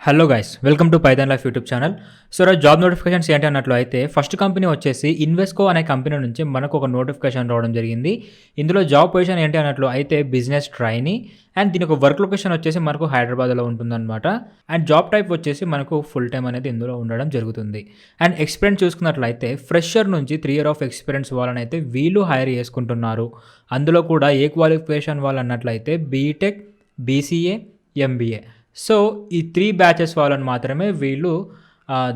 Hello guys, welcome to Python life YouTube channel. So job notifications ఏంటి అన్నట్లు అయితే first company వచ్చేసి Invesco అనే కంపెనీ నుంచి మనకు ఒక నోటిఫికేషన్ రావడం జరిగింది. ఇందులో జాబ్ పొజిషన్ ఏంటి అన్నట్లు అయితే బిజినెస్ ట్రైనీ అండ్ దీని ఒక వర్క్ లొకేషన్ వచ్చేసి మనకు హైదరాబాద్లో ఉంటుందన్నమాట. అండ్ జాబ్ టైప్ వచ్చేసి మనకు ఫుల్ టైం అనేది ఇందులో ఉండడం జరుగుతుంది. అండ్ ఎక్స్పీరియన్స్ చూసుకున్నట్లయితే ఫ్రెషర్ నుంచి 3 years ఆఫ్ ఎక్స్పీరియన్స్ వాళ్ళని అయితే వీళ్ళు హైర్ చేసుకుంటున్నారు. అందులో కూడా ఏ క్వాలిఫికేషన్ వాళ్ళు అన్నట్లయితే బీటెక్, బీసీఏ, ఎంబీఏ. సో ఈ 3 batches వాళ్ళని మాత్రమే వీళ్ళు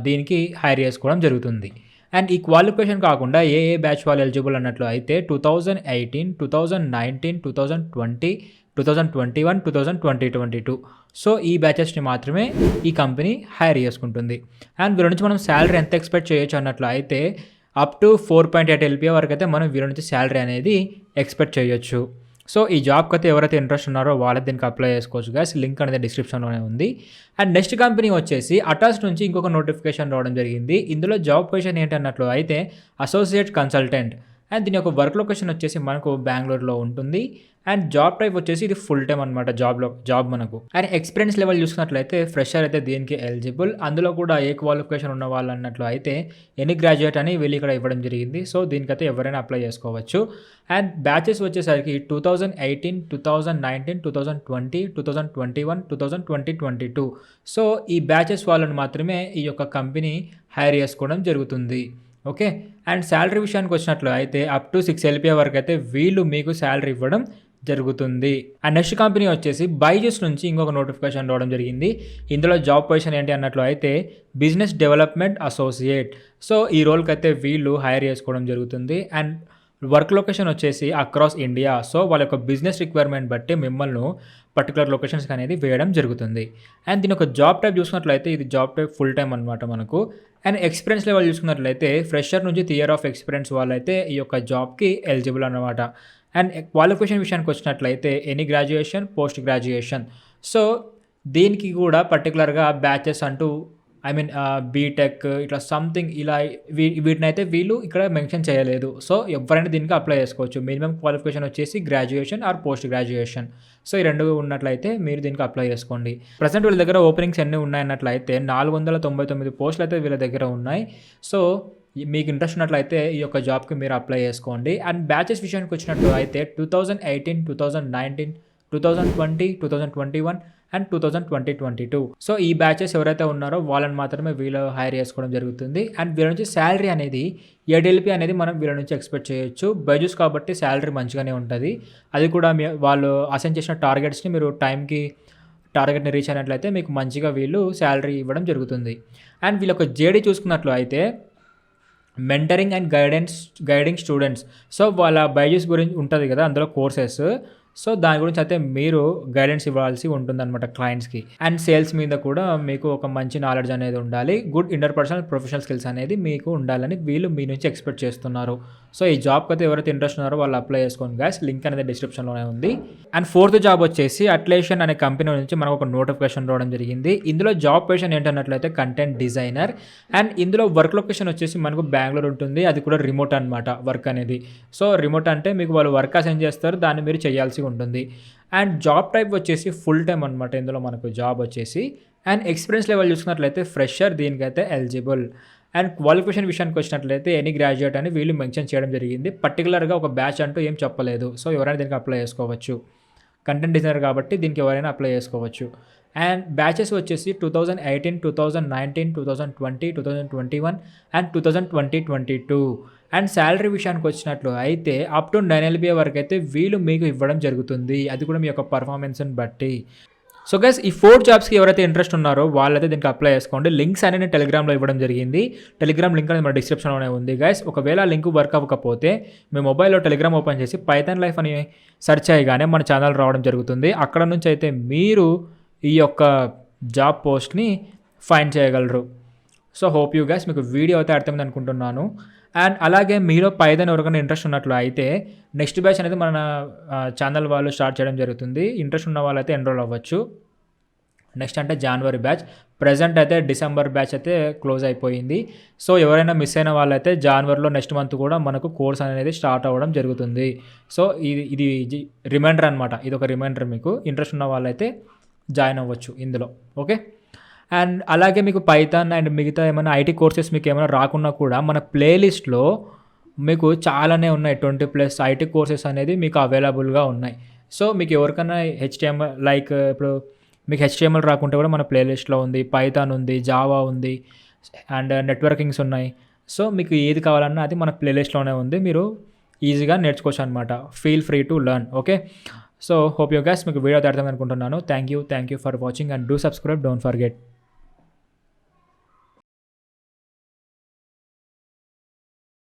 దీనికి హైర్ చేసుకోవడం జరుగుతుంది. అండ్ ఈ క్వాలిఫికేషన్ కాకుండా ఏ బ్యాచ్ వాళ్ళు ఎలిజిబుల్ అన్నట్లు అయితే 2018, 2019, 2020, 2021, 2022. సో ఈ బ్యాచెస్ని మాత్రమే ఈ కంపెనీ హైర్ చేసుకుంటుంది. అండ్ వీళ్ళ నుంచి మనం శాలరీ ఎంత ఎక్స్పెక్ట్ చేయొచ్చు అన్నట్లు అయితే అప్ టు 4.8 LPA వరకు అయితే మనం వీళ్ళ నుంచి శాలరీ అనేది ఎక్స్పెక్ట్ చేయొచ్చు. సో ఈ జాబ్కి అయితే ఎవరైతే ఇంట్రెస్ట్ ఉన్నారో వాళ్ళకి దీనికి అప్లై చేసుకోవచ్చు గైస్. లింక్ అనేది డిస్క్రిప్షన్లోనే ఉంది. అండ్ నెక్స్ట్ కంపెనీ వచ్చేసి అటాస్ నుంచి ఇంకొక నోటిఫికేషన్ రావడం జరిగింది. ఇందులో జాబ్ పొజిషన్ ఏంటి అన్నట్లు అయితే అసోసియేట్ కన్సల్టెంట్. అండ్ దీని యొక్క వర్క్ లొకేషన్ వచ్చేసి మనకు బెంగళూరులో ఉంటుంది. అండ్ జాబ్ టైప్ వచ్చేసి ఇది ఫుల్ టైం అనమాట. జాబ్ మనకు అండ్ ఎక్స్పీరియన్స్ లెవెల్ చూసుకున్నట్లయితే ఫ్రెషర్ అయితే దీనికి ఎలిజిబుల్. అందులో కూడా ఏ క్వాలిఫికేషన్ ఉన్న వాళ్ళు అన్నట్లు అయితే ఎనీ గ్రాడ్యుయేట్ అని వీళ్ళు ఇక్కడ ఇవ్వడం జరిగింది. సో దీనికైతే ఎవరైనా అప్లై చేసుకోవచ్చు. అండ్ బ్యాచెస్ వచ్చేసరికి 2018, 2019, 2020, 2021, 2022. సో ఈ బ్యాచెస్ వాళ్ళని మాత్రమే ఈ యొక్క కంపెనీ హైర్ చేసుకోవడం జరుగుతుంది. ఓకే. అండ్ శాలరీ విషయానికి వచ్చినట్లు అయితే అప్ టు 6 LPA వరకు అయితే వీళ్ళు మీకు శాలరీ ఇవ్వడం జరుగుతుంది. అండ్ నెక్స్ట్ కంపెనీ వచ్చేసి బైజస్ నుంచి ఇంకొక నోటిఫికేషన్ రావడం జరిగింది. ఇందులో జాబ్ పొజిషన్ ఏంటి అన్నట్లు అయితే బిజినెస్ డెవలప్మెంట్ అసోసియేట్. సో ఈ రోల్కి అయితే వీళ్ళు హైర్ చేసుకోవడం జరుగుతుంది. అండ్ వర్క్ లొకేషన్ వచ్చేసి అక్రాస్ ఇండియా. సో వాళ్ళ యొక్క బిజినెస్ రిక్వైర్మెంట్ బట్టి మిమ్మల్ని పర్టికులర్ లొకేషన్స్కి అనేది వేయడం జరుగుతుంది. అండ్ దీని ఒక జాబ్ టైప్ చూసుకున్నట్లయితే ఇది జాబ్ టైప్ ఫుల్ టైం అనమాట మనకు. అండ్ ఎక్స్పీరియన్స్ లెవెల్ చూసుకున్నట్లయితే ఫ్రెషర్ నుంచి 3 years ఆఫ్ ఎక్స్పీరియన్స్ వాళ్ళైతే ఈ యొక్క జాబ్కి ఎలిజిబుల్ అనమాట. అండ్ క్వాలిఫికేషన్ విషయానికి వచ్చినట్లయితే any graduation, post graduation. So దీనికి కూడా పర్టికులర్గా బ్యాచెస్ అంటూ బీటెక్ ఇట్లా సంథింగ్ ఇలా వీటినైతే వీళ్ళు ఇక్కడ మెన్షన్ చేయలేదు. సో ఎవరైనా దీనికి అప్లై చేసుకోవచ్చు. మినిమం క్వాలిఫికేషన్ వచ్చేసి graduation or post graduation. So ఈ రెండు ఉన్నట్లయితే మీరు దీనికి అప్లై చేసుకోండి. ప్రజెంట్ వీళ్ళ దగ్గర ఓపెనింగ్స్ ఎన్ని ఉన్నాయన్నట్లయితే 499 పోస్టులు అయితే వీళ్ళ దగ్గర ఉన్నాయి. సో మీకు ఇంట్రెస్ట్ ఉన్నట్లయితే ఈ యొక్క జాబ్కి మీరు అప్లై చేసుకోండి. అండ్ బ్యాచెస్ విషయానికి వచ్చినట్టు అయితే 2018, 2019, 2020, 2021 అండ్ 2022. సో ఈ బ్యాచెస్ ఎవరైతే ఉన్నారో వాళ్ళని మాత్రమే వీళ్ళు హైర్ చేసుకోవడం జరుగుతుంది. అండ్ వీళ్ళ నుంచి శాలరీ అనేది 7 LPA అనేది మనం వీళ్ళ నుంచి ఎక్స్పెక్ట్ చేయొచ్చు. బైజూస్ కాబట్టి శాలరీ మంచిగానే ఉంటుంది. అది కూడా వాళ్ళు అసైన్ చేసిన టార్గెట్స్ని మీరు టైంకి టార్గెట్ని రీచ్ అయినట్లయితే మీకు మంచిగా వీళ్ళు శాలరీ ఇవ్వడం జరుగుతుంది. అండ్ వీళ్ళ ఒక జేడీ చూసుకున్నట్లు అయితే mentoring and guiding students. So వాళ్ళ బైజూస్ గురించి ఉంటుంది కదా అందులో కోర్సెస్. సో దాని గురించి అయితే మీరు గైడెన్స్ ఇవ్వాల్సి ఉంటుందన్నమాట క్లయింట్స్కి. అండ్ సేల్స్ మీద కూడా మీకు ఒక మంచి నాలెడ్జ్ అనేది ఉండాలి. గుడ్ ఇంటర్పర్సనల్ ప్రొఫెషనల్ స్కిల్స్ అనేది మీకు ఉండాలని వీళ్ళు మీ నుంచి ఎక్స్పెక్ట్ చేస్తున్నారు. సో ఈ జాబ్కి అయితే ఎవరైతే ఇంట్రెస్ట్ ఉన్నారో వాళ్ళు అప్లై చేసుకోండి గైస్. లింక్ అనేది డిస్క్రిప్షన్లోనే ఉంది. అండ్ ఫోర్త్ జాబ్ వచ్చేసి అట్లాసియన్ అనే కంపెనీ నుంచి మనకు ఒక నోటిఫికేషన్ రావడం జరిగింది. ఇందులో జాబ్ పొజిషన్ ఏంటన్నట్లయితే కంటెంట్ డిజైనర్. అండ్ ఇందులో వర్క్ లొకేషన్ వచ్చేసి మనకు బెంగళూరు ఉంటుంది. అది కూడా రిమోట్ అనమాట వర్క్ అనేది. సో రిమోట్ అంటే మీకు వాళ్ళు వర్క్ అసైన్ చేస్తారు, దాన్ని మీరు చేయాల్సి ఉంటుంది. అండ్ జాబ్ టైప్ వచ్చేసి ఫుల్ టైం అనమాట ఇందులో మనకు జాబ్ వచ్చేసి. అండ్ ఎక్స్పీరియన్స్ లెవెల్ చూసుకున్నట్లయితే ఫ్రెషర్ దీనికైతే ఎలిజిబుల్. అండ్ క్వాలిఫికేషన్ విషయానికి వచ్చినట్లయితే ఎనీ గ్రాడ్యుయేట్ అని వీళ్ళు మెన్షన్ చేయడం జరిగింది. పర్టికులర్గా ఒక బ్యాచ్ అంటూ ఏం చెప్పలేదు. సో ఎవరైనా దీనికి అప్లై చేసుకోవచ్చు. కంటెంట్ డిజైనర్ కాబట్టి దీనికి ఎవరైనా అప్లై చేసుకోవచ్చు. అండ్ బ్యాచెస్ వచ్చేసి 2018, 2019, 2020, 2021 అండ్ 2022. అండ్ శాలరీ విషయానికి వచ్చినట్లు అయితే అప్ టు 9 LPA వరకు అయితే వీళ్ళు మీకు ఇవ్వడం జరుగుతుంది. అది కూడా మీ యొక్క పర్ఫార్మెన్స్ని బట్టి. సో గైస్ ఈ 4 జాబ్స్కి ఎవరైతే ఇంట్రెస్ట్ ఉన్నారో వాళ్ళైతే దీనికి అప్లై చేసుకోండి. లింక్స్ అనేది నేను టెలిగ్రామ్లో ఇవ్వడం జరిగింది. టెలిగ్రామ్ లింక్ అనేది మన డిస్క్రిప్షన్లోనే ఉంది గైస్. ఒకవేళ లింక్ వర్క్ అవ్వకపోతే మీ మొబైల్లో టెలిగ్రామ్ ఓపెన్ చేసి పైథాన్ లైఫ్ అని సెర్చ్ చేయగానే మన ఛానల్ రావడం జరుగుతుంది. అక్కడ నుంచి అయితే మీరు ఈ యొక్క జాబ్ పోస్ట్ని ఫైండ్ చేయగలరు. సో హోప్ యూ గైస్ మీకు వీడియో అయితే అర్థమైంది అనుకుంటున్నాను. అండ్ అలాగే మీలో పైథాన్ ఎవరికైనా ఇంట్రెస్ట్ ఉన్నట్లు అయితే నెక్స్ట్ బ్యాచ్ అనేది మన ఛానల్ వాళ్ళు స్టార్ట్ చేయడం జరుగుతుంది. ఇంట్రెస్ట్ ఉన్న వాళ్ళైతే ఎన్రోల్ అవ్వచ్చు. నెక్స్ట్ అంటే జనవరి బ్యాచ్. ప్రజెంట్ అయితే డిసెంబర్ బ్యాచ్ అయితే క్లోజ్ అయిపోయింది. సో ఎవరైనా మిస్ అయిన వాళ్ళైతే జనవరిలో నెక్స్ట్ మంత్ కూడా మనకు కోర్స్ అనేది స్టార్ట్ అవ్వడం జరుగుతుంది. సో ఇది రిమైండర్ అనమాట. ఇది ఒక రిమైండర్. మీకు ఇంట్రెస్ట్ ఉన్న వాళ్ళైతే జాయిన్ అవ్వచ్చు ఇందులో. ఓకే. అండ్ అలాగే మీకు పైథాన్ అండ్ మిగతా ఏమైనా ఐటీ కోర్సెస్ మీకు ఏమైనా రాకున్నా కూడా మన ప్లేలిస్ట్లో మీకు చాలానే ఉన్నాయి. 20+ ఐటీ కోర్సెస్ అనేది మీకు అవైలబుల్గా ఉన్నాయి. సో మీకు ఎవరికైనా హెచ్టీఎంఎల్ లైక్ ఇప్పుడు మీకు హెచ్టీఎంఎల్ రాకుంటే కూడా మన ప్లేలిస్ట్లో ఉంది. పైథాన్ ఉంది, జావా ఉంది అండ్ నెట్వర్కింగ్స్ ఉన్నాయి. సో మీకు ఏది కావాలన్నా అది మన ప్లేలిస్ట్లోనే ఉంది. మీరు ఈజీగా నేర్చుకోవచ్చు అనమాట. Feel free to learn. Okay, so hope you guys మీకు వీడియో అర్థం అనుకుంటున్నాను. Thank you for watching and do subscribe, don't forget.